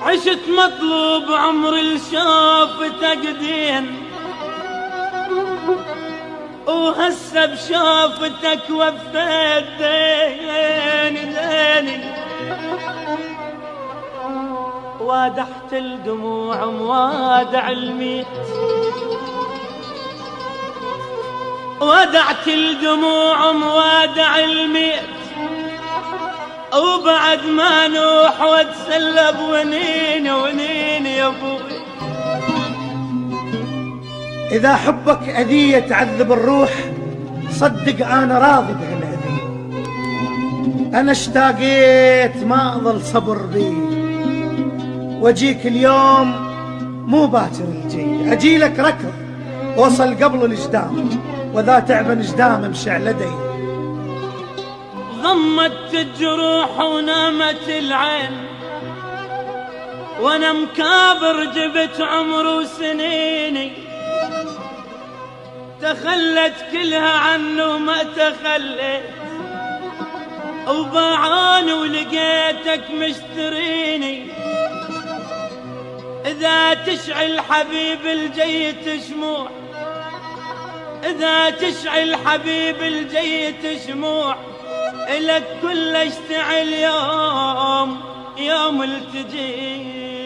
عشت مطلوب عمر الشافته قدين، وهسه بشافتك وفيت ديني، وادحت الدموع موادع الميت، ودعت الدموع موادع الميت، وبعد ما نوح واتسلب ونين ونين يا ابوي. إذا حبك أذية تعذب الروح، صدق أنا راضي بهالأذية. أنا اشتاقيت ما أظل صبر بي، وأجيك اليوم مو باكر الجي، أجيلك ركض وصل قبل الإجدام، وذا تعب إجدام امشي على دي. غمت الجروح ونامت العين، وانا مكابر جبت عمر وسنيني، تخلت كلها عنه ما تخليت، وباعاني ولقيتك مشتريني. إذا تشعل حبيب الجيت شموع، إذا تشعل حبيب الجيت شموع، إلك كل اشتعل يوم يوم التجي.